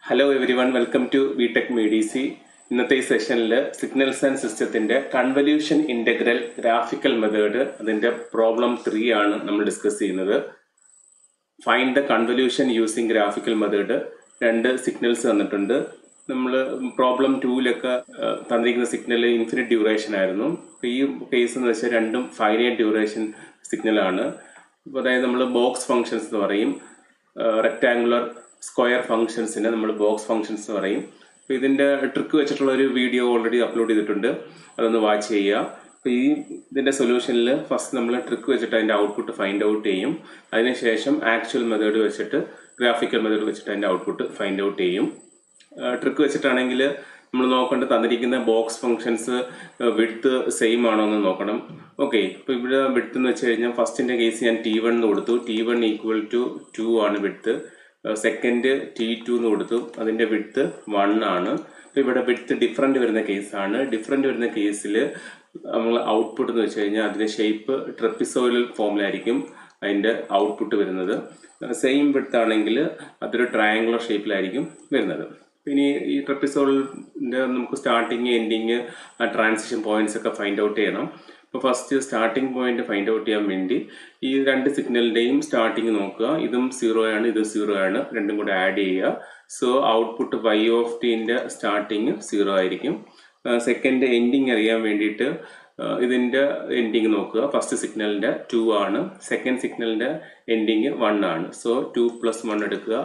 Hello everyone, welcome to BTech MEDC. ഇന്നത്തെ ഈ സെഷനിൽ സിഗ്നൽസ് ആൻഡ് സിസ്റ്റത്തിൻ്റെ കൺവല്യൂഷൻ ഇൻ്റഗ്രൽ ഗ്രാഫിക്കൽ മെത്തേഡ് അതിൻ്റെ പ്രോബ്ലം 3 ആണ് നമ്മൾ ഡിസ്കസ് ചെയ്യുന്നത്. Find the convolution using graphical method. 2 signals തന്നിട്ടുണ്ട്. നമ്മൾ പ്രോബ്ലം 2-ലൊക്കെ തന്നിരിക്കുന്ന സിഗ്നൽ ഇൻഫിനിറ്റ് ഡ്യൂറേഷൻ ആയിരുന്നു. അപ്പോൾ ഈ കേസ് എന്ന് വെച്ചാൽ രണ്ടും ഫൈനൈറ്റ് ഡ്യൂറേഷൻ സിഗ്നലാണ്. അപ്പോൾ അതായത് നമ്മൾ ബോക്സ് ഫങ്ഷൻസ് എന്ന് പറയും, റെക്ടാങ്കുലർ സ്ക്വയർ ഫങ്ഷൻസിന് നമ്മൾ ബോക്സ് ഫങ്ഷൻസ് എന്ന് പറയും. അപ്പോൾ ഇതിൻ്റെ ട്രിക്ക് വെച്ചിട്ടുള്ള ഒരു വീഡിയോ ഓൾറെഡി അപ്ലോഡ് ചെയ്തിട്ടുണ്ട്, അതൊന്ന് വാച്ച് ചെയ്യുക. അപ്പോൾ ഇതിൻ്റെ സൊല്യൂഷനിൽ ഫസ്റ്റ് നമ്മൾ ട്രിക്ക് വെച്ചിട്ട് അതിൻ്റെ ഔട്ട്പുട്ട് ഫൈൻഡ് ഔട്ട് ചെയ്യും. അതിനുശേഷം ആക്ച്വൽ മെത്തേഡ് വെച്ചിട്ട് ഗ്രാഫിക്കൽ മെത്തേഡ് വെച്ചിട്ട് അതിൻ്റെ ഔട്ട്പുട്ട് ഫൈൻഡ് ഔട്ട് ചെയ്യും. ട്രിക്ക് വെച്ചിട്ടാണെങ്കിൽ നമ്മൾ നോക്കേണ്ട തന്നിരിക്കുന്ന ബോക്സ് ഫങ്ഷൻസ് വിഡ്ത്ത് സെയിം ആണോ എന്ന് നോക്കണം. ഓക്കെ, ഇപ്പോൾ ഇവിടെ വിഡ്ത്ത് എന്ന് വെച്ച് കഴിഞ്ഞാൽ ഫസ്റ്റിൻ്റെ കേസ് ഞാൻ T1 എന്ന് കൊടുത്തു. T1 ഈക്വൽ ടു 2 ആണ് വിഡ്ത്ത്. സെക്കൻഡ് T2 എന്ന് കൊടുത്തു, അതിൻ്റെ വിഡ്ത്ത് 1 ആണ്. അപ്പോൾ ഇവിടെ വിഡ്ത്ത് ഡിഫറൻറ്റ് വരുന്ന കേസാണ്. ഡിഫറൻറ്റ് വരുന്ന കേസിൽ നമ്മൾ ഔട്ട്പുട്ട് എന്ന് വെച്ച് കഴിഞ്ഞാൽ അതിൻ്റെ ഷേപ്പ് ട്രപ്പിസോയിഡൽ ഫോമിലായിരിക്കും അതിൻ്റെ ഔട്ട്പുട്ട് വരുന്നത്. സെയിം വിഡ്ത്ത് ആണെങ്കിൽ അതൊരു ട്രയാങ്കുലർ ഷേപ്പിലായിരിക്കും വരുന്നത്. ഇനി ഈ ട്രപ്പിസോയിഡിൻ്റെ നമുക്ക് സ്റ്റാർട്ടിങ് എൻഡിങ് ട്രാൻസിഷൻ പോയിന്റ്സ് ഒക്കെ ഫൈൻഡ് ഔട്ട് ചെയ്യണം. അപ്പോൾ first starting point find out ചെയ്യാൻ വേണ്ടി ഈ 2 സിഗ്നലിൻ്റെയും സ്റ്റാർട്ടിങ് നോക്കുക. ഇതും 0 ആണ്, ഇതും 0 ആണ്, രണ്ടും കൂടെ ആഡ് ചെയ്യുക. സോ ഔട്ട്പുട്ട് y(t)ൻ്റെ സ്റ്റാർട്ടിങ് 0 ആയിരിക്കും. സെക്കൻഡ് എൻഡിങ് അറിയാൻ വേണ്ടിയിട്ട് ഇതിൻ്റെ എൻഡിങ് നോക്കുക. ഫസ്റ്റ് സിഗ്നലിൻ്റെ 2 ആണ്, സെക്കൻഡ് സിഗ്നലിൻ്റെ എൻഡിങ് 1 ആണ്. സോ 2 + 1 എടുക്കുക,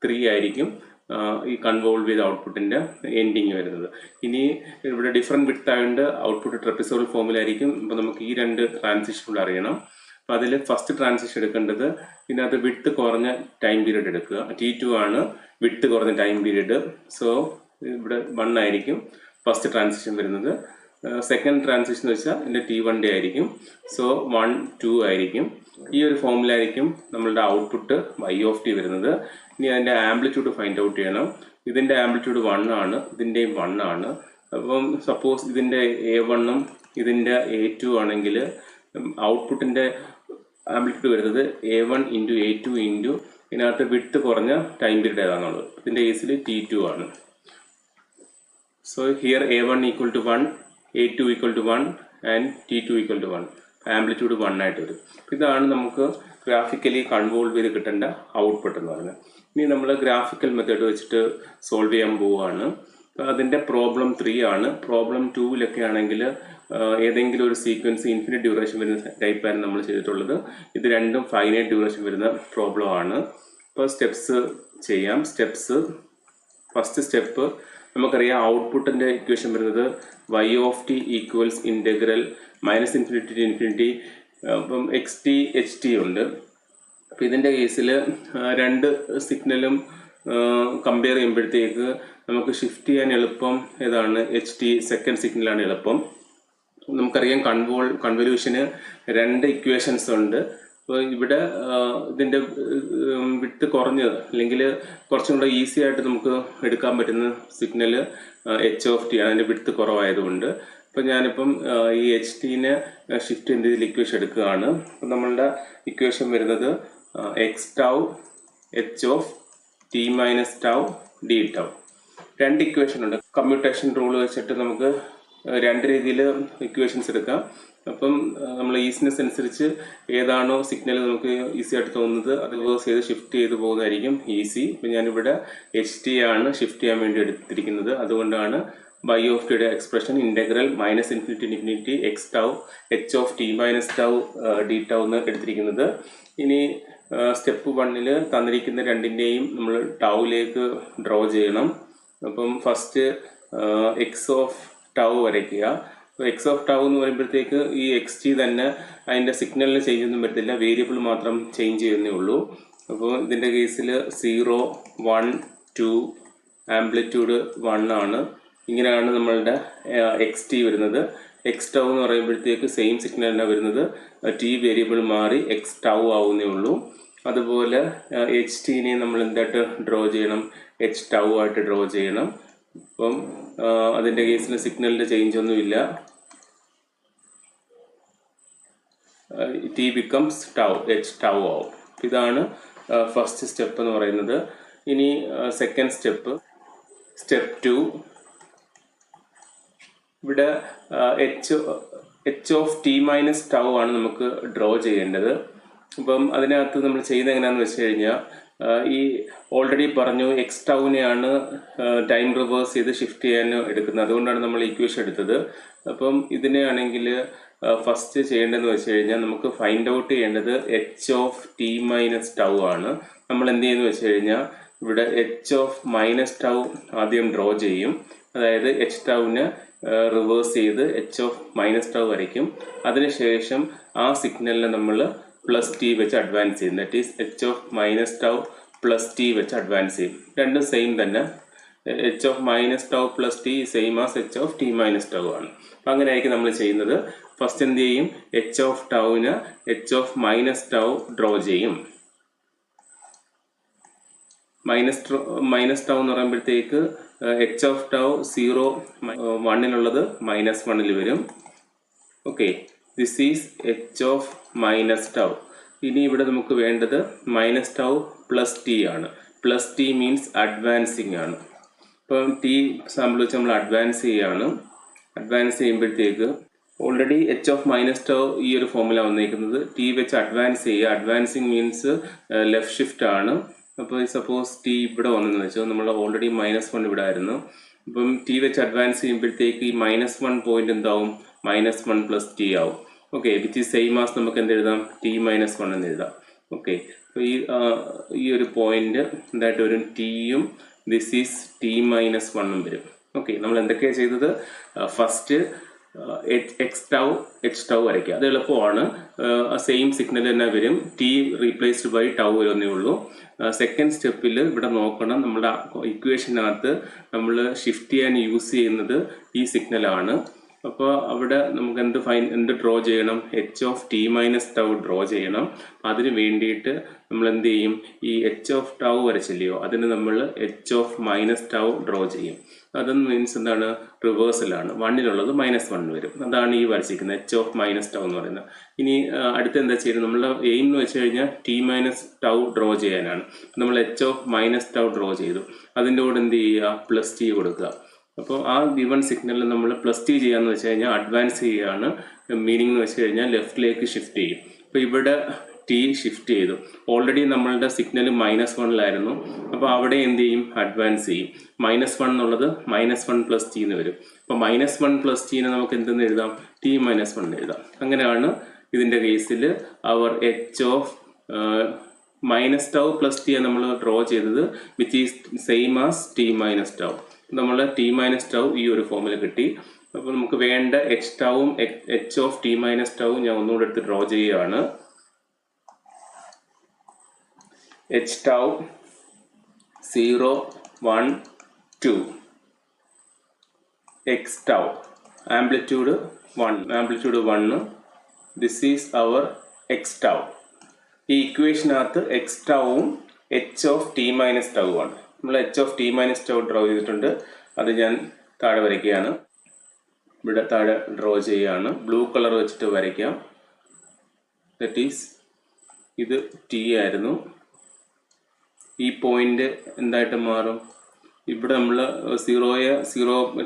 3 ആയിരിക്കും ഈ കൺവോൾവ് ചെയ്ത ഔട്ട്പുട്ടിൻ്റെ എൻഡിങ് വരുന്നത്. ഇനി ഇവിടെ ഡിഫറെൻറ്റ് വിഡ്ത്ത് ആയതുകൊണ്ട് ഔട്ട്പുട്ട് ട്രപ്പിസോയിഡൽ ഫോമിലായിരിക്കും. അപ്പോൾ നമുക്ക് ഈ 2 ട്രാൻസിഷൻ അറിയണം. അപ്പോൾ അതിൽ ഫസ്റ്റ് ട്രാൻസിഷൻ എടുക്കേണ്ടത് ഇതിനകത്ത് വിഡ്ത്ത് കുറഞ്ഞ ടൈം പീരീഡ് എടുക്കുക. T2 ആണ് വിഡ്ത്ത് കുറഞ്ഞ ടൈം പീരീഡ്. സോ ഇവിടെ 1 ആയിരിക്കും ഫസ്റ്റ് ട്രാൻസിഷൻ വരുന്നത്. സെക്കൻഡ് ട്രാൻസിഷൻ എന്ന് വെച്ചാൽ ഇതിൻ്റെ T1 ആയിരിക്കും. സോ 1, 2 ആയിരിക്കും. ഈ ഒരു ഫോമിലായിരിക്കും നമ്മളുടെ ഔട്ട്പുട്ട് y(t) വരുന്നത്. ഇനി അതിൻ്റെ ആംപ്ലിറ്റ്യൂഡ് ഫൈൻഡ് ഔട്ട് ചെയ്യണം. ഇതിൻ്റെ ആംപ്ലിറ്റ്യൂഡ് 1 ആണ്, ഇതിൻ്റെയും 1 ആണ്. അപ്പം സപ്പോസ് ഇതിൻ്റെ A1-ഉം ഇതിൻ്റെ A2 ആണെങ്കിൽ ഔട്ട്പുട്ടിൻ്റെ ആംപ്ലിറ്റ്യൂഡ് വരുന്നത് A1 × A2 × ഇതിനകത്ത് വിഡ്ത്ത് കുറഞ്ഞ ടൈം പീരീഡ് ഏതാണെന്നുള്ളത്. ഇതിൻ്റെ കേസിൽ T2 ആണ്. So here A1 = 1, A2 = 1 and T2 = 1. Amplitude 1 ആയിട്ട് വരും. ഇതാണ് നമുക്ക് ഗ്രാഫിക്കലി കൺവോൾവ് ചെയ്ത് കിട്ടേണ്ട ഔട്ട്പുട്ട് എന്ന് പറയുന്നത്. ഇനി നമ്മൾ ഗ്രാഫിക്കൽ മെത്തേഡ് വെച്ചിട്ട് സോൾവ് ചെയ്യാൻ പോവുകയാണ്. അതിൻ്റെ പ്രോബ്ലം 3 ആണ്. പ്രോബ്ലം 2-ലൊക്കെ ആണെങ്കിൽ ഏതെങ്കിലും ഒരു സീക്വൻസ് ഇൻഫിനിറ്റ് ഡ്യൂറേഷൻ വരുന്ന ടൈപ്പായിരുന്നു നമ്മൾ ചെയ്തിട്ടുള്ളത്. ഇത് രണ്ടും ഫൈനൈറ്റ് ഡ്യൂറേഷൻ വരുന്ന പ്രോബ്ലം ആണ്. ഇപ്പോൾ സ്റ്റെപ്സ് ചെയ്യാം. ഫസ്റ്റ് സ്റ്റെപ്പ് നമുക്കറിയാം, ഔട്ട്പുട്ടിൻ്റെ ഇക്വേഷൻ വരുന്നത് y(t) = ഇൻ്റഗ്രൽ -∞ to ∞. അപ്പം xt ht ഉണ്ട്. അപ്പോൾ ഇതിൻ്റെ കേസിൽ 2 സിഗ്നലും കമ്പയർ ചെയ്യുമ്പോഴത്തേക്ക് നമുക്ക് ഷിഫ്റ്റ് ചെയ്യാൻ എളുപ്പം ഏതാണ്? ht സെക്കൻഡ് സിഗ്നലാണ് എളുപ്പം. നമുക്കറിയാം കൺവല്യൂഷന് 2 ഇക്വേഷൻസ് ഉണ്ട്. അപ്പോൾ ഇവിടെ ഇതിൻ്റെ വിഡ്ത്ത് കുറഞ്ഞത് അല്ലെങ്കിൽ കുറച്ചും കൂടെ ഈസി ആയിട്ട് നമുക്ക് എടുക്കാൻ പറ്റുന്ന സിഗ്നൽ h(t) ആണ്. അതിൻ്റെ വിഡ്ത്ത് കുറവായതുകൊണ്ട് അപ്പോൾ ഞാനിപ്പം ഈ ht-നെ ഷിഫ്റ്റ് ചെയ്ത് ഇക്വേഷൻ എടുക്കുകയാണ്. അപ്പം നമ്മളുടെ ഇക്വേഷൻ വരുന്നത് x(τ) h(t - τ) d(τ). 2 ഇക്വേഷൻ ഉണ്ട്. കമ്മ്യൂട്ടേഷൻ റൂൾ വെച്ചിട്ട് നമുക്ക് 2 രീതിയിൽ ഇക്വേഷൻസ് എടുക്കാം. അപ്പം നമ്മൾ ഈസിനെസ് അനുസരിച്ച് ഏതാണോ സിഗ്നൽ നമുക്ക് ഈസി ആയിട്ട് തോന്നുന്നത് അത് റിവേഴ്സ് ചെയ്ത് ഷിഫ്റ്റ് ചെയ്ത് പോകുന്നതായിരിക്കും ഈസി. ഇപ്പം ഞാനിവിടെ ht ആണ് ഷിഫ്റ്റ് ചെയ്യാൻ വേണ്ടി എടുത്തിരിക്കുന്നത്. അതുകൊണ്ടാണ് y(t)യുടെ expression integral -∞ to ∞ x(τ) h(t - τ) d(τ) എന്ന് എടുത്തിരിക്കുന്നത്. ഇനി സ്റ്റെപ്പ് 1-ൽ തന്നിരിക്കുന്ന രണ്ടിൻ്റെയും നമ്മൾ ടൗയിലേക്ക് ഡ്രോ ചെയ്യണം. അപ്പം ഫസ്റ്റ് x(τ) വരയ്ക്കുക. അപ്പോൾ x(τ) എന്ന് പറയുമ്പോഴത്തേക്ക് ഈ xt തന്നെ അതിൻ്റെ സിഗ്നലിന് ചേഞ്ച് ഒന്നും വരത്തില്ല, വേരിയബിൾ മാത്രം ചേഞ്ച് ചെയ്യുന്നേ ഉള്ളൂ. അപ്പോൾ ഇതിൻ്റെ കേസിൽ 0, 1, 2 ആംപ്ലിറ്റ്യൂഡ് 1 ആണ്. ഇങ്ങനെയാണ് നമ്മളുടെ xt വരുന്നത്. x(τ) എന്ന് പറയുമ്പോഴത്തേക്ക് സെയിം സിഗ്നൽ തന്നെ വരുന്നത്, t വേരിയബിൾ മാറി x(τ) ആവുന്നേ ഉള്ളൂ. അതുപോലെ ht-നെ നമ്മൾ എന്തായിട്ട് ഡ്രോ ചെയ്യണം? h(τ) ആയിട്ട് ഡ്രോ ചെയ്യണം. അപ്പം അതിൻ്റെ കേസിൽ സിഗ്നലിൻ്റെ ചേഞ്ച് ഒന്നുമില്ല, t becomes τ, h(τ) ആവും. ഇതാണ് ഫസ്റ്റ് സ്റ്റെപ്പ് എന്ന് പറയുന്നത്. ഇനി സെക്കൻഡ് സ്റ്റെപ്പ് 2. ഇവിടെ h of t minus tau ആണ് നമുക്ക് ഡ്രോ ചെയ്യേണ്ടത്. അപ്പം അതിനകത്ത് നമ്മൾ ചെയ്യുന്നത് എങ്ങനെയാണെന്ന് വെച്ച് കഴിഞ്ഞാൽ ഈ ഓൾറെഡി പറഞ്ഞു എക്സ് ടൗവിനെയാണ് ടൈം റിവേഴ്സ് ചെയ്ത് ഷിഫ്റ്റ് ചെയ്യാൻ എടുക്കുന്നത്. അതുകൊണ്ടാണ് നമ്മൾ ഇക്വേഷൻ എടുത്തത്. അപ്പം ഇതിനെയാണെങ്കിൽ ഫസ്റ്റ് ചെയ്യേണ്ടതെന്ന് വെച്ച് കഴിഞ്ഞാൽ നമുക്ക് ഫൈൻഡ് ഔട്ട് ചെയ്യേണ്ടത് h of t minus tau ആണ്. നമ്മൾ എന്ത് ചെയ്യുന്നു വെച്ച് കഴിഞ്ഞാൽ ഇവിടെ h ഓഫ് മൈനസ് ടൗ ആദ്യം ഡ്രോ ചെയ്യും. അതായത് h ടൗവിന് റിവേഴ്സ് ചെയ്ത് h ഓഫ് മൈനസ് ടൗ വരയ്ക്കും. അതിനുശേഷം ആ സിഗ്നലിനെ നമ്മൾ പ്ലസ് ടി വെച്ച് അഡ്വാൻസ് ചെയ്യും. That is h of minus tau plus T വെച്ച് അഡ്വാൻസ് ചെയ്യും. രണ്ടും സെയിം തന്നെ. h of minus tau plus T same as h of T minus tau ആണ്. അപ്പം അങ്ങനെയായിരിക്കും നമ്മൾ ചെയ്യുന്നത്. ഫസ്റ്റ് എന്ത് ചെയ്യും, h ഓഫ് ടൗവിന് h of minus tau draw ചെയ്യും. മൈനസ് ടൗ എന്ന് പറയുമ്പോഴത്തേക്ക് h ഓഫ് ടൗ 0 1-ലുള്ളത് -1-ൽ വരും. Okay, this is h of minus tau. ഇനി ഇവിടെ നമുക്ക് വേണ്ടത് മൈനസ് ടൗ പ്ലസ് ടി ആണ്. പ്ലസ് ടി മീൻസ് അഡ്വാൻസിങ് ആണ്. ഇപ്പം ടി സാമ്പിൾ വെച്ച് നമ്മൾ അഡ്വാൻസ് ചെയ്യുകയാണ്. അഡ്വാൻസ് ചെയ്യുമ്പോഴത്തേക്ക് already h of minus tau ഈ ഒരു ഫോമില വന്നിരിക്കുന്നത്. ടി വെച്ച് അഡ്വാൻസ് ചെയ്യുക. അഡ്വാൻസിങ് മീൻസ് ലെഫ്റ്റ് ഷിഫ്റ്റ് ആണ്. അപ്പോൾ സപ്പോസ് ടി ഇവിടെ വന്നെന്ന് വെച്ചാൽ നമ്മൾ ഓൾറെഡി -1 ഇവിടെ ആയിരുന്നു. അപ്പം ടി വെച്ച് അഡ്വാൻസ് ചെയ്യുമ്പോഴത്തേക്ക് ഈ -1 പോയിന്റ് എന്താവും, -1 പ്ലസ് ടി ആവും. Okay, which is same as നമുക്ക് എന്ത് എഴുതാം, t-1 എന്ന് എഴുതാം. ഓക്കെ, അപ്പോൾ ഈ ഒരു പോയിന്റ് എന്തായിട്ട് വരും, ടിയും ദിസ് ഈസ് t-1 വരും. ഓക്കെ, നമ്മൾ എന്തൊക്കെയാണ് ചെയ്തത്, first X tau H tau വരയ്ക്കുക. അത് എളുപ്പമാണ്. സെയിം സിഗ്നൽ തന്നെ വരും. ടി റീപ്ലേസ്ഡ് ബൈ ടൗ വരുന്നേ ഉള്ളൂ. സെക്കൻഡ് സ്റ്റെപ്പിൽ ഇവിടെ നോക്കണം, നമ്മുടെ ഇക്വേഷനകത്ത് നമ്മൾ ഷിഫ്റ്റ് ചെയ്യാൻ യൂസ് ചെയ്യുന്നത് ഈ സിഗ്നലാണ്. അപ്പോൾ അവിടെ നമുക്ക് എന്ത് ഡ്രോ ചെയ്യണം, h of T minus tau draw ചെയ്യണം. അതിന് വേണ്ടിയിട്ട് നമ്മൾ എന്ത് ചെയ്യും, ഈ h ഓഫ് ടൗ വരച്ചില്ലയോ, അതിന് നമ്മൾ h of minus tau draw ചെയ്യും. അതെന്ന് മീൻസ് എന്താണ്, റിവേഴ്സലാണ്. 1-ലുള്ളത് -1 വരും. അതാണ് ഈ വരച്ചിരിക്കുന്നത് h ഓഫ് മൈനസ് ടൗ എന്ന് പറയുന്നത്. ഇനി അടുത്ത് എന്താ ചെയ്യുന്നത്, നമ്മളുടെ എയിം എന്ന് വെച്ച് കഴിഞ്ഞാൽ ടി മൈനസ് ടൗ ഡ്രോ ചെയ്യാനാണ്. നമ്മൾ h of minus tau draw ചെയ്തു. അതിൻ്റെ കൂടെ എന്ത് ചെയ്യുക, പ്ലസ് ടി കൊടുക്കുക. അപ്പോൾ ആ ഗിവൺ സിഗ്നലിൽ നമ്മൾ പ്ലസ് ടി ചെയ്യാന്ന് വെച്ച് കഴിഞ്ഞാൽ അഡ്വാൻസ് ചെയ്യുകയാണ്. മീനിങ് എന്ന് വെച്ച് കഴിഞ്ഞാൽ ലെഫ്റ്റിലേക്ക് ഷിഫ്റ്റ് ചെയ്യും. അപ്പോൾ ഇവിടെ ടി ഷിഫ്റ്റ് ചെയ്തു. ഓൾറെഡി നമ്മളുടെ സിഗ്നൽ -1-ലായിരുന്നു. അപ്പോൾ അവിടെ എന്ത് ചെയ്യും, അഡ്വാൻസ് ചെയ്യും. -1 എന്നുള്ളത് -1 പ്ലസ് ടി എന്ന് വരും. അപ്പോൾ -1 പ്ലസ് ടീനെ നമുക്ക് എന്തെന്ന് എഴുതാം, t-1 എഴുതാം. അങ്ങനെയാണ് ഇതിൻ്റെ കേസിൽ അവർ h of minus tau plus T നമ്മൾ ഡ്രോ ചെയ്തത്, which is same as T minus tau. നമ്മൾ ടി മൈനസ് ടൗ ഈ ഒരു ഫോമിൽ കിട്ടി. അപ്പോൾ നമുക്ക് വേണ്ട h ടൗവും h ഓഫ് ടി മൈനസ് ടൗവും ഞാൻ ഒന്നുകൂടെ എടുത്ത് ഡ്രോ ചെയ്യുകയാണ്. h tau 0 1 2, x tau amplitude 1, this is our x tau. ഈ ഇക്വേഷനകത്ത് x ടൗവും h of T minus tau ആണ്. നമ്മൾ h of T minus tau draw ചെയ്തിട്ടുണ്ട്. അത് ഞാൻ താഴെ വരയ്ക്കുകയാണ്. ഇവിടെ താഴെ ഡ്രോ ചെയ്യുകയാണ്. ബ്ലൂ കളർ വെച്ചിട്ട് വരയ്ക്കാം. ദറ്റ് ഈസ് ഇത് ടി ആയിരുന്നു. ഈ പോയിന്റ് എന്തായിട്ട് മാറും, ഇവിടെ നമ്മൾ 0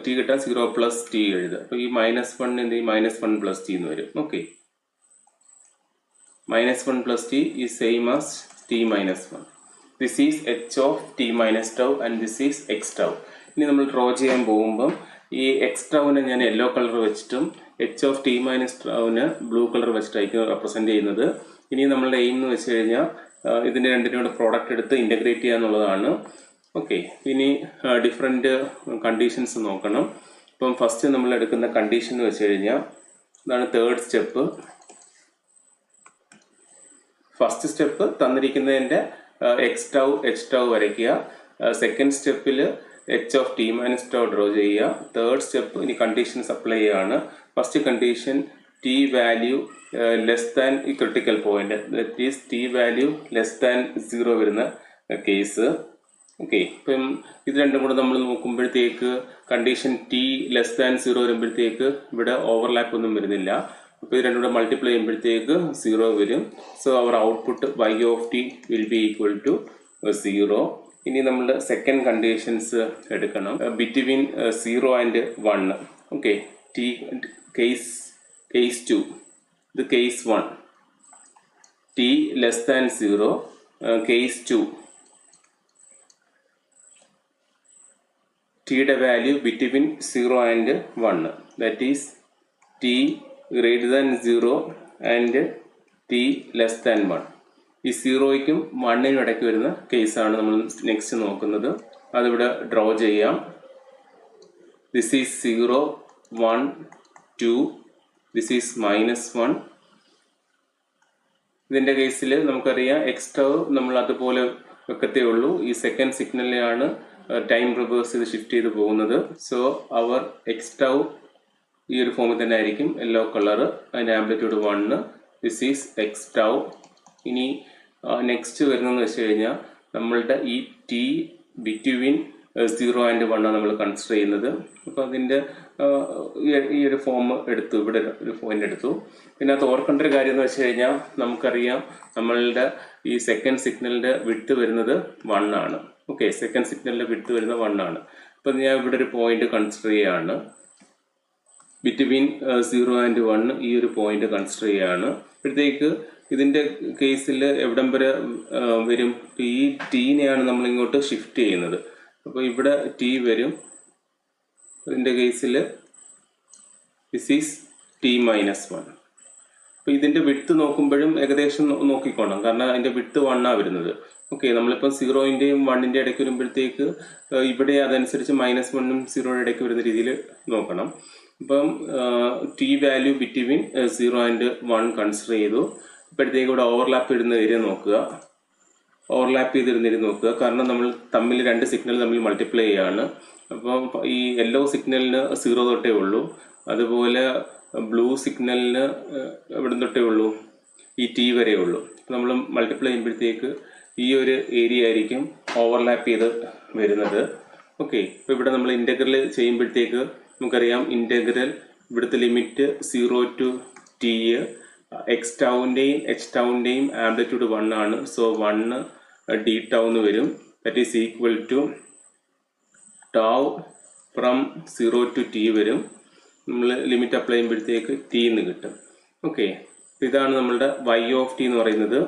ടി കിട്ടാൻ 0 പ്ലസ് ടി എഴുതുക. അപ്പോൾ ഈ -1 എന്ത് ചെയ്യും, -1 പ്ലസ് ടി എന്ന് വരും. ഓക്കെ, -1 plus T is same as t-1. This is h of T minus tau and this is x tau. ഇനി നമ്മൾ ഡ്രോ ചെയ്യാൻ പോകുമ്പം ഈ എക്സ് ടൗവിനെ ഞാൻ യെല്ലോ കളർ വെച്ചിട്ടും h ഓഫ് ടി മൈനസ് ടൗവിന് ബ്ലൂ കളർ വെച്ചിട്ടായിരിക്കും റെപ്രസെൻറ്റ് ചെയ്യുന്നത്. ഇനി നമ്മളുടെ എയിം എന്ന് വെച്ച് കഴിഞ്ഞാൽ ഇതിൻ്റെ രണ്ടിനോട് പ്രോഡക്റ്റ് എടുത്ത് ഇൻ്റഗ്രേറ്റ് ചെയ്യുക എന്നുള്ളതാണ്. ഓക്കെ, ഇനി ഡിഫറെൻറ്റ് കണ്ടീഷൻസ് നോക്കണം. ഇപ്പം ഫസ്റ്റ് നമ്മൾ എടുക്കുന്ന കണ്ടീഷൻ എന്ന് വെച്ച് കഴിഞ്ഞാൽ ഇതാണ് തേർഡ് സ്റ്റെപ്പ്. ഫസ്റ്റ് സ്റ്റെപ്പ് തന്നിരിക്കുന്നതിൻ്റെ എക്സ് ടൗ എച്ച് ടൗ വരയ്ക്കുക. സെക്കൻഡ് സ്റ്റെപ്പിൽ h of T minus tau draw ചെയ്യുക. തേർഡ് സ്റ്റെപ്പ് ഇനി കണ്ടീഷൻസ് അപ്ലൈ ചെയ്യുകയാണ്. First condition T value less than ഈ critical point, that is T value less than 0 വരുന്ന case. Okay, ഇപ്പം ഇത് രണ്ടും കൂടെ നമ്മൾ നോക്കുമ്പോഴത്തേക്ക് കണ്ടീഷൻ ടി ലെസ് ദാൻ 0 വരുമ്പോഴത്തേക്ക് ഇവിടെ ഓവർലാപ്പ് ഒന്നും വരുന്നില്ല. അപ്പോൾ ഇത് രണ്ടും കൂടെ മൾട്ടിപ്ലൈ ചെയ്യുമ്പോഴത്തേക്ക് 0 വരും. So our output y of t will be equal to 0. ഇനി നമ്മൾ സെക്കൻഡ് കണ്ടീഷൻസ് എടുക്കണം ബിറ്റ്വീൻ 0 ആൻഡ് 1. ഓക്കെ, കേസ് 2, ഇത് case 1. t less than 0, case 2. t value between 0 and 1, that is t greater than 0 and t less than 1. ഈ 0യ്ക്കും 1നും ഇടയ്ക്ക് വരുന്ന കേസാണ് നമ്മൾ next നോക്കുന്നത്. അതിവിടെ ഡ്രോ ചെയ്യാം. This is 0, 1, 2, this is -1. ഇതിൻ്റെ കേസിൽ നമുക്കറിയാം എക്സ് ടൗ നമ്മൾ അതുപോലെ വെക്കത്തേ ഉള്ളൂ. ഈ സെക്കൻഡ് സിഗ്നലിലാണ് ടൈം റിവേഴ്സ് ചെയ്ത് ഷിഫ്റ്റ് ചെയ്ത് പോകുന്നത്. സോ അവർ എക്സ് ടൗ ഈ ഒരു ഫോമിൽ തന്നെ ആയിരിക്കും, യെല്ലോ കളർ, അതിൻ്റെ amplitude 1. This is X tau. ഇനി നെക്സ്റ്റ് വരുന്നതെന്ന് വെച്ച് കഴിഞ്ഞാൽ നമ്മളുടെ ഈ ടി ബിറ്റ്വീൻ 0 ആൻഡ് 1 ആണ് നമ്മൾ കൺസിഡർ ചെയ്യുന്നത്. അപ്പോൾ അതിൻ്റെ ഈ ഒരു ഫോം എടുത്തു, ഇവിടെ ഒരു പോയിന്റ് എടുത്തു. പിന്നെ അത് ഓർക്കേണ്ട ഒരു കാര്യം എന്ന് വെച്ച് കഴിഞ്ഞാൽ നമുക്കറിയാം നമ്മളുടെ ഈ സെക്കൻഡ് സിഗ്നലിൻ്റെ വിഡ്ത്ത് വരുന്നത് 1 ആണ്. ഓക്കെ, സെക്കൻഡ് സിഗ്നലിൻ്റെ വിഡ്ത്ത് വരുന്നത് 1 ആണ്. അപ്പോൾ ഞാൻ ഇവിടെ ഒരു പോയിന്റ് കൺസിഡർ ചെയ്യുകയാണ്. ബിറ്റ്വീൻ 0 ആൻഡ് 1 ഈ ഒരു പോയിന്റ് കൺസിഡർ ചെയ്യുകയാണ്. അപ്പോഴത്തേക്ക് ഇതിൻ്റെ കേസിൽ എവിടം വരെ വരും? ഈ ടീനെയാണ് നമ്മൾ ഇങ്ങോട്ട് ഷിഫ്റ്റ് ചെയ്യുന്നത്. അപ്പോൾ ഇവിടെ ടി വരും. ഇതിൻ്റെ കേസിൽ ദിസ് ഈസ് t-1. അപ്പോൾ ഇതിൻ്റെ വിഡ്ത്ത് നോക്കുമ്പോഴും ഏകദേശം നോക്കിക്കോണം, കാരണം അതിൻ്റെ വിഡ്ത്ത് 1 ആണ് വരുന്നത്. ഓക്കെ, നമ്മളിപ്പം 0ൻ്റെയും 1ൻ്റെ ഇടയ്ക്ക് വരുമ്പോഴത്തേക്ക് ഇവിടെ അതനുസരിച്ച് -1ഉം 0യുടെ ഇടയ്ക്ക് വരുന്ന രീതിയിൽ നോക്കണം. അപ്പം T value between 0 and 1 consider ചെയ്തു. ഇപ്പോഴത്തേക്ക് ഇവിടെ ഓവർലാപ്പ് ഇടുന്ന ഏരിയ നോക്കുക, ഓവർലാപ്പ് ചെയ്തിരുന്ന ഏരിയ നോക്കുക. കാരണം നമ്മൾ തമ്മിൽ രണ്ട് സിഗ്നൽ തമ്മിൽ മൾട്ടിപ്ലൈ ചെയ്യാണ്. അപ്പം ഈ യെല്ലോ സിഗ്നലിന് 0 തൊട്ടേ ഉള്ളൂ, അതുപോലെ ബ്ലൂ സിഗ്നലിന് എവിടെ തൊട്ടേ ഉള്ളൂ? ഈ ടി വരെ ഉള്ളൂ. നമ്മൾ മൾട്ടിപ്ലൈ ചെയ്യുമ്പോഴത്തേക്ക് ഈ ഒരു ഏരിയ ആയിരിക്കും ഓവർലാപ്പ് ചെയ്ത് വരുന്നത്. ഓക്കെ, ഇപ്പോൾ ഇവിടെ നമ്മൾ ഇൻ്റഗ്രൽ ചെയ്യുമ്പോഴത്തേക്ക് നമുക്കറിയാം ഇൻ്റഗ്രൽ ഇവിടുത്തെ ലിമിറ്റ് 0 to t, എക്സ് ടൗവിൻ്റെയും എച്ച് ടൗവിൻ്റെയും ആംപ്ലിറ്റ്യൂഡ് 1 ആണ്. സോ 1 d ടൗ എന്ന് വരും. That is equal to tau from 0 to t വരും. നമ്മൾ ലിമിറ്റ് അപ്ലൈ ചെയ്യുമ്പോഴത്തേക്ക് t എന്ന് കിട്ടും. ഓക്കെ, ഇതാണ് നമ്മളുടെ y ഓഫ് t എന്ന് പറയുന്നത്.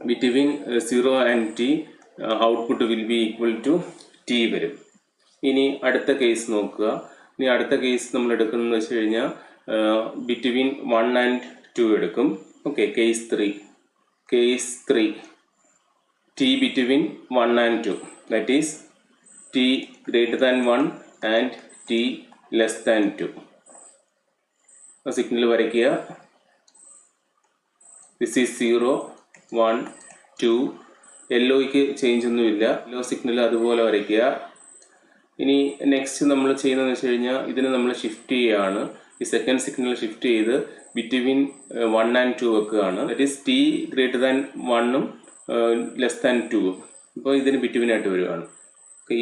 Between 0 and t output will be equal to t വരും. ഇനി അടുത്ത കേസ് നോക്കുക. ഇനി അടുത്ത കേസ് നമ്മൾ എടുക്കുന്നതെന്ന് വെച്ച് കഴിഞ്ഞാൽ ബിറ്റ്വീൻ 1 ആൻഡ് 2 എടുക്കും. Okay, case 3 t between 1 and 2, that is t greater than 1 and t less than 2. Signal വരയ്ക്കുക. This is 0, 1, 2. യെല്ലോയ്ക്ക് ചേഞ്ച് ഒന്നുമില്ല, യെല്ലോ സിഗ്നൽ അതുപോലെ വരയ്ക്കുക. ഇനി നെക്സ്റ്റ് നമ്മൾ ചെയ്യുന്നതെന്ന് വെച്ച് കഴിഞ്ഞാൽ ഇതിനെ നമ്മൾ ഷിഫ്റ്റ് ചെയ്യുകയാണ്. ഈ സെക്കൻഡ് സിഗ്നൽ ഷിഫ്റ്റ് ചെയ്ത് ബിറ്റ്വീൻ 1 ആൻഡ് 2 വെക്കുകയാണ്. That is t greater than 1ഉം ലെസ് ദാൻ 2ഉം. അപ്പോൾ ഇതിന് ബിറ്റ്വീൻ ആയിട്ട് വരുവാണ്.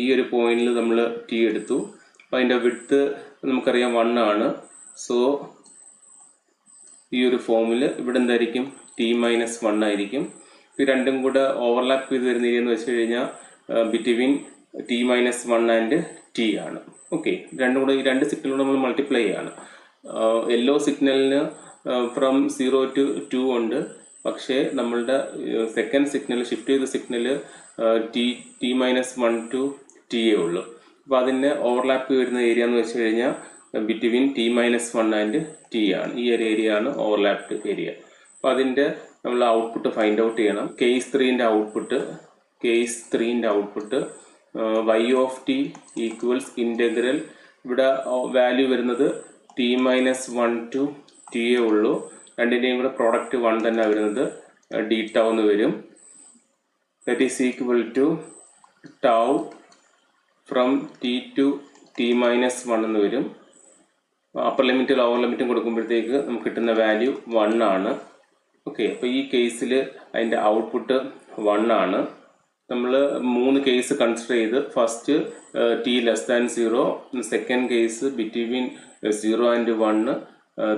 ഈ ഒരു പോയിന്റിൽ നമ്മൾ t എടുത്തു. അപ്പോൾ അതിൻ്റെ വിഡ്ത്ത് നമുക്കറിയാം 1 ആണ്. സോ ഈ ഒരു ഫോമിൽ ഇവിടെ എന്തായിരിക്കും? t-1 ആയിരിക്കും. ഇത് രണ്ടും കൂടെ ഓവർലാപ്പ് ചെയ്ത് വരുന്ന ഏരിയ എന്ന് വെച്ച് കഴിഞ്ഞാൽ ബിറ്റ്വീൻ t-1 ആൻഡ് t ആണ്. ഓക്കെ, രണ്ടും കൂടെ ഈ രണ്ട് സിഗ്നലും നമ്മൾ മൾട്ടിപ്ലൈ ചെയ്യാണ്. യെല്ലോ സിഗ്നലിന് ഫ്രം 0 to 2 ഉണ്ട്, പക്ഷേ നമ്മളുടെ സെക്കൻഡ് സിഗ്നൽ ഷിഫ്റ്റ് ചെയ്ത സിഗ്നൽ t-1 to t ഉള്ളൂ. അപ്പോൾ അതിൻ്റെ ഓവർലാപ്പ് വരുന്ന ഏരിയ എന്ന് വെച്ച് കഴിഞ്ഞാൽ ബിറ്റ്വീൻ t-1 ആൻഡ് t ആണ്. ഈ ഒരു ഏരിയ ആണ് ഓവർലാപ്ഡ് ഏരിയ. അപ്പോൾ അതിൻ്റെ നമ്മൾ ഔട്ട്പുട്ട് ഫൈൻഡ് ഔട്ട് ചെയ്യണം. കേസ് 3ൻ്റെ output y of t equals integral, ഇവിടെ വാല്യൂ വരുന്നത് t-1 to t ഉള്ളൂ. രണ്ടിൻ്റെയും കൂടെ പ്രോഡക്റ്റ് 1 തന്നെ വരുന്നത് d ടൗ എന്ന് വരും. That is equal to tau from t to t-1 എന്ന് വരും. അപ്പർ ലിമിറ്റ് ലോവർ ലിമിറ്റും കൊടുക്കുമ്പോഴത്തേക്ക് നമുക്ക് കിട്ടുന്ന വാല്യൂ 1 ആണ്. ഓക്കെ, അപ്പോൾ ഈ കേസിൽ അതിൻ്റെ ഔട്ട്പുട്ട് 1 ആണ്. നമ്മൾ 3 കേസ് കൺസിഡർ ചെയ്ത് first t less than 0, second case between 0 and 1,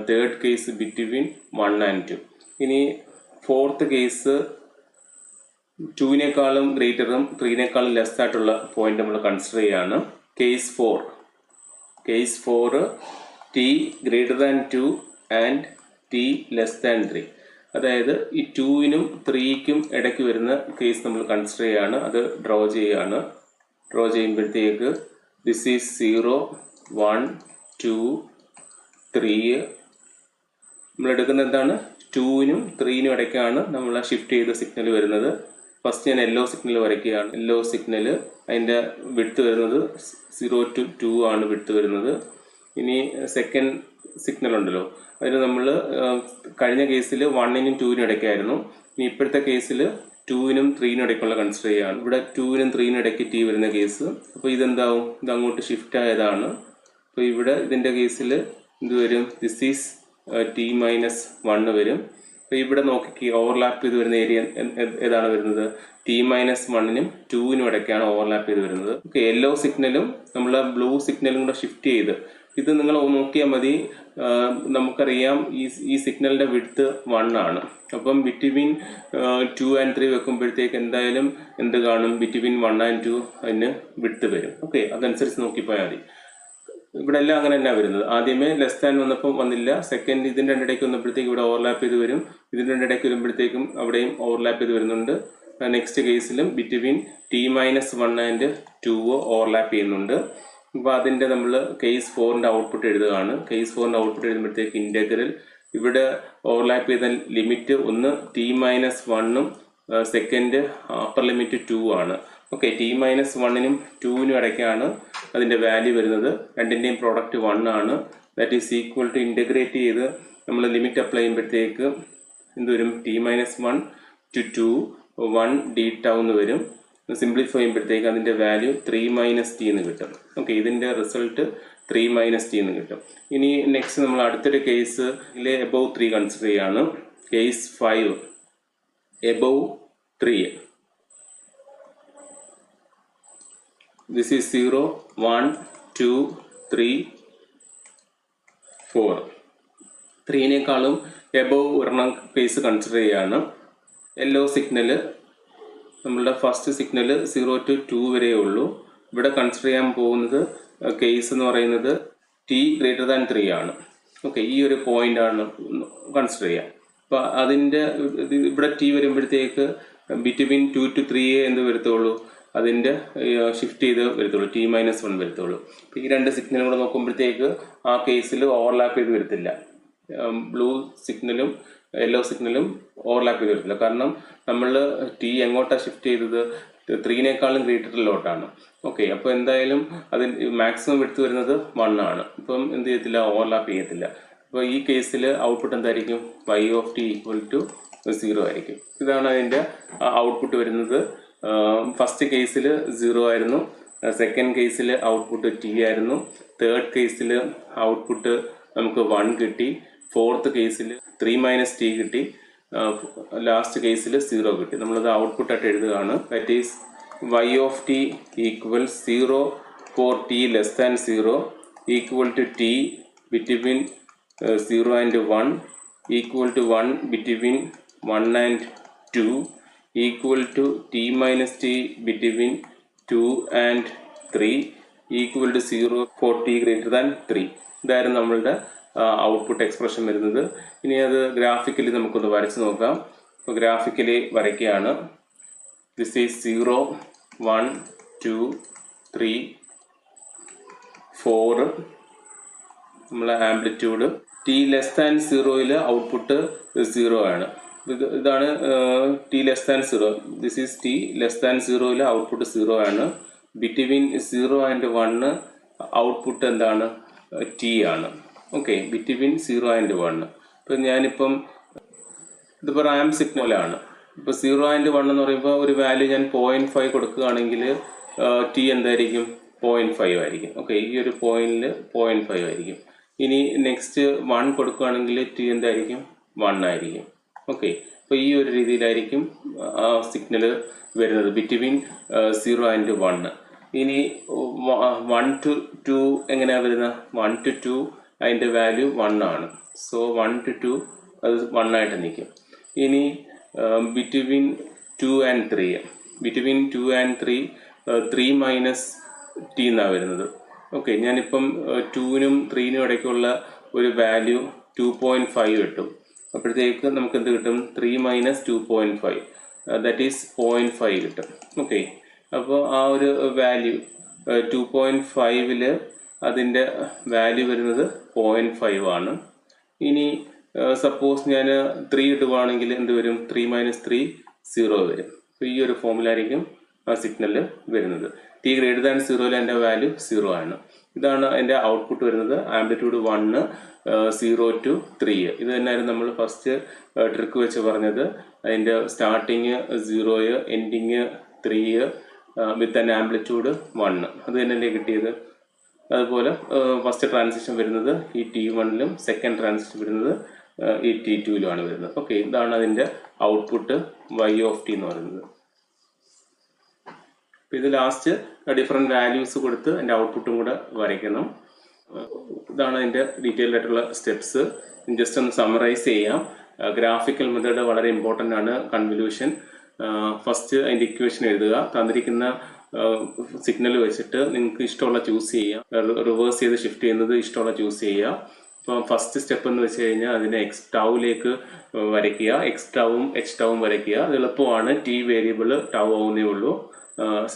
third case between 1 and 2. ഇനി ഫോർത്ത് കേസ് 2-നേക്കാളും ഗ്രേറ്ററും 3-നേക്കാളും ലെസ് ആയിട്ടുള്ള പോയിന്റ് നമ്മൾ കൺസിഡർ ചെയ്യാണ്. Case 4 t greater than 2 and t less than 3. അതായത് ഈ 2-നും 3-ക്കും ഇടയ്ക്ക് വരുന്ന കേസ് നമ്മൾ കൺസിഡർ ചെയ്യാണ്. അത് ഡ്രോ ചെയ്യുമ്പോഴത്തേക്ക് ദിസ് ഈസ് 0, 1, 2, 3. നമ്മൾ എടുക്കുന്ന എന്താണ്, 2-നും 3-നും ഇടയ്ക്കാണ് നമ്മൾ ഷിഫ്റ്റ് ചെയ്ത സിഗ്നൽ വരുന്നത്. ഫസ്റ്റ് ഞാൻ യെല്ലോ സിഗ്നൽ വരയ്ക്കുകയാണ്. യെല്ലോ സിഗ്നൽ അതിൻ്റെ വിഡ്ത്ത് വരുന്നത് 0 to 2 ആണ് വിഡ്ത്ത് വരുന്നത്. ഇനി സെക്കൻഡ് സിഗ്നൽ ഉണ്ടല്ലോ, അതിന് നമ്മൾ കഴിഞ്ഞ കേസിൽ 1-നും 2-നും ഇടയ്ക്കായിരുന്നു. ഇനി ഇപ്പോഴത്തെ കേസിൽ 2-നും 3-നും ഇടയ്ക്കുള്ള കൺസിഡർ ചെയ്യുകയാണ്. ഇവിടെ 2-നും 3-നും ഇടയ്ക്ക് ടി വരുന്ന കേസ്. അപ്പോൾ ഇതെന്താവും, ഇത് അങ്ങോട്ട് ഷിഫ്റ്റ് ആയതാണ്. അപ്പോൾ ഇവിടെ ഇതിൻ്റെ കേസിൽ എന്ത് വരും, ദിസ് ഈസ് t-1 വരും. അപ്പോൾ ഇവിടെ നോക്കി ഓവർലാപ്പ് ചെയ്ത് വരുന്ന ഏരിയ ഏതാണ് വരുന്നത്, t-1-നും 2-നും ഇടയ്ക്കാണ് ഓവർലാപ്പ് ചെയ്ത് വരുന്നത്. ഓക്കെ, യെല്ലോ സിഗ്നലും നമ്മൾ ബ്ലൂ സിഗ്നലും കൂടെ ഷിഫ്റ്റ് ചെയ്ത് ഇത് നിങ്ങൾ നോക്കിയാൽ മതി. നമുക്കറിയാം ഈ സിഗ്നലിന്റെ വിഡ്ത്ത് 1 ആണ്. അപ്പം ബിറ്റ്വീൻ 2 and 3 വെക്കുമ്പോഴത്തേക്ക് എന്തായാലും എന്ത് കാണും, ബിറ്റ്വീൻ 1 and 2 അതിന് വിഡ്ത്ത് വരും. ഓക്കെ, അതനുസരിച്ച് നോക്കിപ്പോയാൽ മതി. ഇവിടെ എല്ലാം അങ്ങനെ തന്നെ വരുന്നത്. ആദ്യമേ ലെസ് ദാൻ വന്നപ്പോൾ വന്നില്ല, സെക്കൻഡ് ഇതിൻ്റെ രണ്ടിടയ്ക്ക് വന്നപ്പോഴത്തേക്ക് ഇവിടെ ഓവർലാപ്പ് ചെയ്ത് വരും, ഇതിൻ്റെ രണ്ടിടയ്ക്ക് വരുമ്പോഴത്തേക്കും അവിടെയും ഓവർലാപ്പ് ചെയ്ത് വരുന്നുണ്ട്. നെക്സ്റ്റ് കേസിലും ബിറ്റ്വീൻ t-1 and 2 ഓവർലാപ്പ് ചെയ്യുന്നുണ്ട്. അപ്പോൾ അതിൻ്റെ നമ്മൾ കേസ് 4-ൻ്റെ ഔട്ട്പുട്ട് എഴുതുകയാണ്. കേസ് 4-ൻ്റെ ഔട്ട്പുട്ട് എഴുതുമ്പോഴത്തേക്ക് ഇൻ്റഗ്രൽ ഇവിടെ ഓവർലാപ്പ് ചെയ്ത ലിമിറ്റ് ഒന്ന് t-1-ഉം സെക്കൻഡ് അപ്പർ ലിമിറ്റ് 2 ആണ്. ഓക്കെ, t-1-നും 2-നും ഇടയ്ക്കാണ് അതിൻ്റെ വാല്യൂ വരുന്നത്. രണ്ടിൻ്റെയും പ്രോഡക്റ്റ് 1 ആണ്. That is equal to integrate ചെയ്ത് നമ്മൾ ലിമിറ്റ് അപ്ലൈ ചെയ്യുമ്പോഴത്തേക്ക് എന്ത് വരും, t-1 to 2 1 d-tau എന്ന് വരും. സിംപ്ലിഫൈ ചെയ്യുമ്പോഴത്തേക്ക് അതിൻ്റെ വാല്യൂ 3 - t എന്ന് കിട്ടും. ഓക്കെ, ഇതിൻ്റെ റിസൾട്ട് 3 - t എന്ന് കിട്ടും. ഇനി നെക്സ്റ്റ് നമ്മൾ അടുത്തൊരു കേസ് എബവ് 3 കൺസിഡർ ചെയ്യാണ്. Case 5 above 3. This is 0, 1, 2, 3, 4. 3-നേക്കാളും എബവ് ഒരെണ്ണം കേസ് കൺസിഡർ ചെയ്യാണ്. യെല്ലോ സിഗ്നല് നമ്മളുടെ ഫസ്റ്റ് സിഗ്നൽ 0 to 2 വരെ ഉള്ളൂ. ഇവിടെ കൺസിഡർ ചെയ്യാൻ പോകുന്നത് കേസ് എന്ന് പറയുന്നത് t ഗ്രേറ്റർ ദാൻ 3 ആണ്. ഓക്കെ, ഈ ഒരു പോയിന്റ് ആണ് കൺസിഡർ ചെയ്യുക. അപ്പോൾ അതിൻ്റെ ഇവിടെ t വരുമ്പോഴത്തേക്ക് ബിറ്റ്വീൻ 2 to 3 എന്ത് വരത്തുള്ളൂ, അതിൻ്റെ ഷിഫ്റ്റ് ചെയ്ത് വരത്തുള്ളൂ, t-1 വരത്തുള്ളൂ. അപ്പോൾ ഈ രണ്ട് സിഗ്നലും കൂടെ നോക്കുമ്പോഴത്തേക്ക് ആ കേസിൽ ഓവർലാപ്പ് ചെയ്ത് വരത്തില്ല. ബ്ലൂ സിഗ്നലും യെല്ലോ സിഗ്നലും ഓവർലാപ്പ് ചെയ്ത് വരത്തില്ല. കാരണം നമ്മൾ ടി എങ്ങോട്ടാണ് ഷിഫ്റ്റ് ചെയ്തത്, 3-നേക്കാളും ഗ്രേറ്ററിലോട്ടാണ്. ഓക്കെ, അപ്പോൾ എന്തായാലും അതിൽ മാക്സിമം എടുത്തു വരുന്നത് 1 ആണ്. ഇപ്പം എന്ത് ചെയ്യത്തില്ല, ഓവർലാപ്പ് ചെയ്യത്തില്ല. അപ്പോൾ ഈ കേസിൽ ഔട്ട്പുട്ട് എന്തായിരിക്കും, y(t) = 0 ആയിരിക്കും. ഇതാണ് അതിൻ്റെ ഔട്ട്പുട്ട് വരുന്നത്. ഫസ്റ്റ് കേസിൽ 0 ആയിരുന്നു, സെക്കൻഡ് കേസിൽ ഔട്ട്പുട്ട് t ആയിരുന്നു, തേർഡ് കേസിൽ ഔട്ട്പുട്ട് നമുക്ക് 1 കിട്ടി, ഫോർത്ത് കേസിൽ 3 - t കിട്ടി, ലാസ്റ്റ് കേസിൽ 0 കിട്ടി. നമ്മളത് ഔട്ട്പുട്ടായിട്ട് എഴുതുകയാണ്. That is y(t) = 0 for t less than 0, equal to t between 0 and 1, equal to 1 between 1 and 2, equal to t-t between 2 and 3, equal to 0 for t greater than 3. ഇതായിരുന്നു നമ്മളുടെ ഔട്ട്പുട്ട് എക്സ്പ്രഷൻ വരുന്നത്. ഇനി അത് ഗ്രാഫിക്കലി നമുക്കൊന്ന് വരച്ച് നോക്കാം. ഇപ്പോൾ ഗ്രാഫിക്കലി വരയ്ക്കുകയാണ്. ദിസ് ഈസ് 0, 1, 2, 3, 4 നമ്മളെ ആംപ്ലിറ്റ്യൂഡ്. t<0 ഔട്ട്പുട്ട് 0 ആണ്. ഇതാണ് t<0. This is t<0 output 0 ആണ്. ബിറ്റ്വീൻ 0 and 1 ഔട്ട്പുട്ട് എന്താണ്, t ആണ്. Okay, between 0 and 1. ഇപ്പം ഞാനിപ്പം ഇതിപ്പോൾ റാമ്പ് സിഗ്നലാണ്. ഇപ്പോൾ 0 and 1 എന്ന് പറയുമ്പോൾ ഒരു വാല്യൂ ഞാൻ 0.5 കൊടുക്കുകയാണെങ്കിൽ t എന്തായിരിക്കും, 0.5 ആയിരിക്കും. ഓക്കെ, ഈ ഒരു പോയിന്റിൽ 0.5 ആയിരിക്കും. ഇനി നെക്സ്റ്റ് 1 കൊടുക്കുകയാണെങ്കിൽ t എന്തായിരിക്കും, 1 ആയിരിക്കും. ഓക്കെ, അപ്പോൾ ഈ ഒരു രീതിയിലായിരിക്കും സിഗ്നൽ വരുന്നത് ബിറ്റ്വീൻ 0 and 1. ഇനി 1 to 2 എങ്ങനെയാണ് വരുന്നത്, 1 to 2 അതിൻ്റെ വാല്യൂ 1 ആണ്. സോ 1 to 2 അത് 1 ആയിട്ട് നിൽക്കും. ഇനി between 2 and 3. Between 2 and 3 3 minus T എന്നാണ് വരുന്നത്. ഓക്കെ, ഞാനിപ്പം 2നും 3നും ഇടയ്ക്കുള്ള ഒരു വാല്യൂ 2.5 കിട്ടും. അപ്പോഴത്തേക്ക് നമുക്ക് എന്ത് കിട്ടും? 3 മൈനസ് 2.5 ദാറ്റ് ഈസ് 0.5 കിട്ടും. ഓക്കെ, അപ്പോൾ ആ ഒരു വാല്യൂ 2.5 അതിൻ്റെ വാല്യൂ വരുന്നത് 0.5 ആണ്. ഇനി സപ്പോസ് ഞാൻ 3 ഇടുവാണെങ്കിൽ എന്ത് വരും? 3 മൈനസ് 3 0 വരും. അപ്പോൾ ഈ ഒരു ഫോമിലായിരിക്കും ആ സിഗ്നൽ വരുന്നത്. ടി ഗ്രേറ്റർ ദാൻ 0 എൻ്റെ വാല്യൂ 0 ആണ്. ഇതാണ് അതിൻ്റെ ഔട്ട്പുട്ട് വരുന്നത്. Amplitude 1, 0 to 3. ഇത് തന്നെയായിരുന്നു നമ്മൾ ഫസ്റ്റ് ട്രിക്ക് വെച്ച് പറഞ്ഞത്. അതിൻ്റെ starting 0, ending 3 with an amplitude 1. അത് തന്നെയല്ലേ കിട്ടിയത്. അതുപോലെ ഫസ്റ്റ് ട്രാൻസിഷൻ വരുന്നത് ഈ T1ലും സെക്കൻഡ് ട്രാൻസിഷൻ വരുന്നത് ഈ T2ലുമാണ് വരുന്നത്. ഓക്കെ, ഇതാണ് അതിൻ്റെ ഔട്ട്പുട്ട് y ഓഫ് ടി എന്ന് പറയുന്നത്. അപ്പോൾ ഇത് ലാസ്റ്റ് ഡിഫറെൻറ്റ് വാല്യൂസ് കൊടുത്ത് അതിൻ്റെ ഔട്ട്പുട്ടും കൂടെ വരയ്ക്കണം. ഇതാണ് അതിൻ്റെ ഡീറ്റെയിൽഡ് ആയിട്ടുള്ള സ്റ്റെപ്സ്. ജസ്റ്റ് ഒന്ന് സമ്മറൈസ് ചെയ്യാം. ഗ്രാഫിക്കൽ മെത്തേഡ് വളരെ ഇമ്പോർട്ടൻ്റ് ആണ്. കൺവല്യൂഷൻ ഫസ്റ്റ് അതിൻ്റെ ഇക്വേഷൻ എഴുതുക. തന്നിരിക്കുന്ന സിഗ്നൽ വെച്ചിട്ട് നിങ്ങൾക്ക് ഇഷ്ടമുള്ള ചൂസ് ചെയ്യാം. റിവേഴ്സ് ചെയ്ത് ഷിഫ്റ്റ് ചെയ്യുന്നത് ഇഷ്ടമുള്ള ചൂസ് ചെയ്യുക. അപ്പോൾ ഫസ്റ്റ് സ്റ്റെപ്പ് എന്ന് വെച്ച് കഴിഞ്ഞാൽ അതിനെ ടൗവിലേക്ക് വരയ്ക്കുക. എക്സ് ടൗവും എച്ച് ടൗവും വരയ്ക്കുക. അത് എളുപ്പമാണ്. ടി വേരിയബിൾ ടൗ ആവുന്നേ ഉള്ളൂ.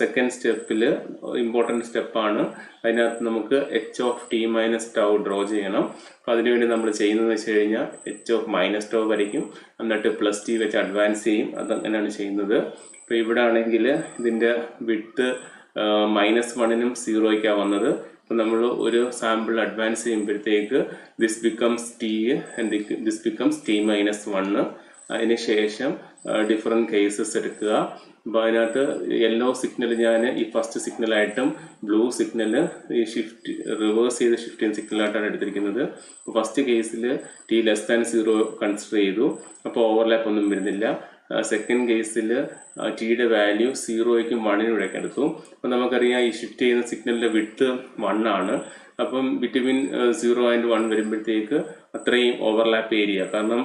സെക്കൻഡ് സ്റ്റെപ്പിൽ ഇമ്പോർട്ടൻറ്റ് സ്റ്റെപ്പാണ്. അതിനകത്ത് നമുക്ക് H of T minus tau draw ചെയ്യണം. അപ്പോൾ അതിനുവേണ്ടി നമ്മൾ ചെയ്യുന്നതെന്ന് വെച്ച് കഴിഞ്ഞാൽ എച്ച് ഓഫ് മൈനസ് ടൗ വരയ്ക്കും, എന്നിട്ട് പ്ലസ് ടി വെച്ച് അഡ്വാൻസ് ചെയ്യും. അതങ്ങനെയാണ് ചെയ്യുന്നത്. അപ്പോൾ ഇവിടെ ആണെങ്കിൽ ഇതിൻ്റെ വിഡ്ത്ത് -1നും 0ക്കാണ് വന്നത്. അപ്പോൾ നമ്മൾ ഒരു സാമ്പിൾ അഡ്വാൻസ് ചെയ്യുമ്പോഴത്തേക്ക് this becomes T and this becomes T -1. അതിന് ശേഷം ഡിഫറെൻറ്റ് കേസസ് എടുക്കുക. അപ്പോൾ അതിനകത്ത് യെല്ലോ സിഗ്നൽ ഞാൻ ഈ ഫസ്റ്റ് സിഗ്നലായിട്ടും ബ്ലൂ സിഗ്നൽ ഈ ഷിഫ്റ്റ് റിവേഴ്സ് ചെയ്ത് ഷിഫ്റ്റ് ചെയ്യുന്ന സിഗ്നലായിട്ടാണ് എടുത്തിരിക്കുന്നത്. ഫസ്റ്റ് കേസിൽ ടി <0 കൺസിഡർ ചെയ്തു, അപ്പോൾ ഓവർലാപ്പ് ഒന്നും വരുന്നില്ല. സെക്കൻഡ് കേസിൽ ടിയുടെ വാല്യൂ 0ക്കും 1നും ഇടയ്ക്ക് എടുത്തു. അപ്പോൾ നമുക്കറിയാം ഈ ഷിഫ്റ്റ് ചെയ്യുന്ന സിഗ്നലിൻ്റെ വിഡ്ത്ത് 1 ആണ്. അപ്പം ബിറ്റ്വീൻ 0 and 1 വരുമ്പോഴത്തേക്ക് അത്രയും ഓവർലാപ്പ് ഏരിയ. കാരണം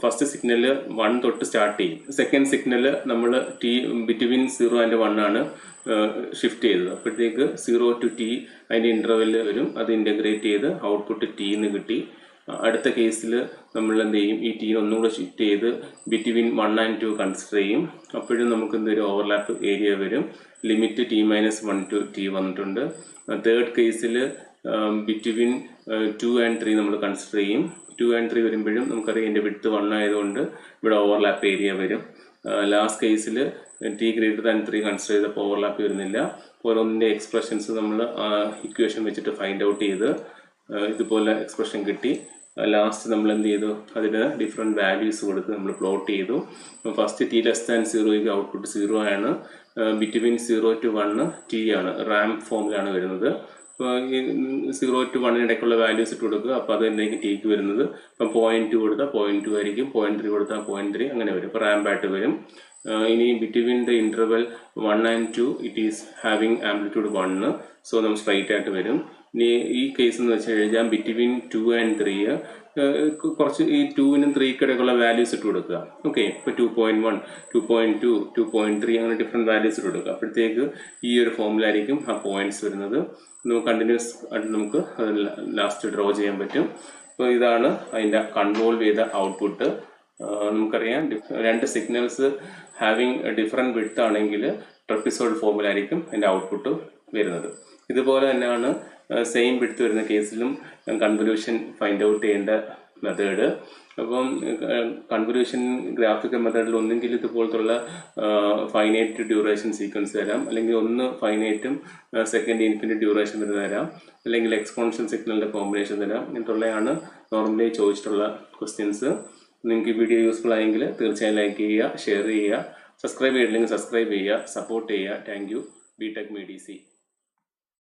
ഫസ്റ്റ് സിഗ്നൽ 1 തൊട്ട് സ്റ്റാർട്ട് ചെയ്യും. സെക്കൻഡ് സിഗ്നൽ നമ്മൾ ടി ബിറ്റ്വീൻ 0 and 1 ആണ് ഷിഫ്റ്റ് ചെയ്തത്. അപ്പോഴത്തേക്ക് 0 to t അതിൻ്റെ ഇൻ്റർവെൽ വരും. അത് ഇൻ്റഗ്രേറ്റ് ചെയ്ത് ഔട്ട്പുട്ട് ടി എന്ന് കിട്ടി. അടുത്ത കേസിൽ നമ്മൾ എന്ത് ചെയ്യും? ഈ ടീനെ ഒന്നും കൂടെ ഷിഫ്റ്റ് ചെയ്ത് ബിറ്റ്വീൻ 1 and 2 കൺസിഡർ ചെയ്യും. അപ്പോഴും നമുക്ക് എന്തൊരു ഓവർലാപ്പ് ഏരിയ വരും. ലിമിറ്റ് T-1 to t വന്നിട്ടുണ്ട്. തേർഡ് കേസിൽ ബിറ്റ്വീൻ 2 and 3 നമ്മൾ കൺസിഡർ ചെയ്യും. 2 and 3 വരുമ്പോഴും നമുക്കറിയാം എൻ്റെ വിഡ്ത്ത് 1 ആയതുകൊണ്ട് ഇവിടെ ഓവർലാപ്പ് ഏരിയ വരും. ലാസ്റ്റ് കേസിൽ ടി ഗ്രേറ്റർ ദാൻ 3 കൺസിഡർ ചെയ്തപ്പോൾ ഓവർലാപ്പ് വരുന്നില്ല. ഓരോന്നിൻ്റെ എക്സ്പ്രഷൻസ് നമ്മൾ ഇക്വേഷൻ വെച്ചിട്ട് ഫൈൻഡ് ഔട്ട് ചെയ്ത് ഇതുപോലെ എക്സ്പ്രഷൻ കിട്ടി. ലാസ്റ്റ് നമ്മൾ എന്ത് ചെയ്തു? അതിന് ഡിഫറെൻറ്റ് വാല്യൂസ് കൊടുത്ത് നമ്മൾ പ്ലോട്ട് ചെയ്തു. ഫസ്റ്റ് T<0 ഔട്ട്പുട്ട് 0 ആണ്. ബിറ്റ്വീൻ 0 to 1 ടി ആണ്. റാമ്പ് ഫോമിലാണ് വരുന്നത്. അപ്പോൾ ഈ 0 to 1 ഇടയ്ക്കുള്ള വാല്യൂസ് ഇട്ട് കൊടുക്കുക. അപ്പോൾ അത് തന്നെ ടിക്ക് വരുന്നത്. അപ്പം 0.2 കൊടുത്താൽ 0.2 ആയിരിക്കും, 0.3 കൊടുത്താൽ 0.3 അങ്ങനെ വരും. ഇപ്പോൾ റാമ്പായിട്ട് വരും. ഇനി between the interval 1 and 2 it is having amplitude 1. So നമ്മൾ സ്ട്രൈറ്റ് ആയിട്ട് വരും. ഇനി ഈ കേസ് എന്ന് വെച്ച് കഴിഞ്ഞാൽ ബിറ്റ്വീൻ 2 and 3 കുറച്ച് ഈ 2നും 3ക്കും ഇടയ്ക്കുള്ള വാല്യൂസ് ഇട്ട് കൊടുക്കുക. ഓക്കെ, ഇപ്പോൾ 2.1, 2.2, 2.3 അങ്ങനെ ഡിഫറെൻറ്റ് വാല്യൂസ് ഇട്ട് കൊടുക്കുക. അപ്പോഴത്തേക്ക് ഈ ഒരു ഫോമിലായിരിക്കും ആ പോയിന്റ്സ് വരുന്നത്. നമുക്ക് കണ്ടിന്യൂസ് ആയിട്ട് നമുക്ക് ലാസ്റ്റ് ഡ്രോ ചെയ്യാൻ പറ്റും. അപ്പോൾ ഇതാണ് അതിൻ്റെ കൺവോൾവ് ചെയ്ത ഔട്ട്പുട്ട്. നമുക്കറിയാം 2 സിഗ്നൽസ് ഹാവിങ് ഡിഫറെൻറ്റ് വിഡ്ത്ത് ആണെങ്കിൽ ട്രപ്പിസോയിഡ് ഫോമിലായിരിക്കും അതിൻ്റെ ഔട്ട്പുട്ട് വരുന്നത്. ഇതുപോലെ തന്നെയാണ് സെയിം വിഡ്ത്ത് വരുന്ന കേസിലും കൺവല്യൂഷൻ ഫൈൻഡ് ഔട്ട് ചെയ്യേണ്ട മെത്തേഡ്. അപ്പം കൺവല്യൂഷൻ ഗ്രാഫിക്കൽ മെത്തേഡിൽ ഒന്നെങ്കിൽ ഇതുപോലത്തുള്ള ഫൈനൈറ്റ് ഡ്യൂറേഷൻ സീക്വൻസ് തരാം, അല്ലെങ്കിൽ ഒന്ന് ഫൈനൈറ്റും സെക്കൻഡ് ഇൻഫിനിറ്റ് ഡ്യൂറേഷൻ വരുന്ന തരാം, അല്ലെങ്കിൽ എക്സ്പോണൻഷ്യൽ സിഗ്നലിൻ്റെ കോമ്പിനേഷൻ തരാം. ഇങ്ങനത്തുള്ളതാണ് നോർമലി ചോദിച്ചിട്ടുള്ള ക്വസ്റ്റ്യൻസ്. നിങ്ങൾക്ക് ഈ വീഡിയോ യൂസ്ഫുൾ ആയെങ്കിൽ തീർച്ചയായും ലൈക്ക് ചെയ്യുക, ഷെയർ ചെയ്യുക, സബ്സ്ക്രൈബ് ചെയ്തില്ലെങ്കിൽ സബ്സ്ക്രൈബ് ചെയ്യുക, സപ്പോർട്ട് ചെയ്യുക. Thank you. BTech MEDC.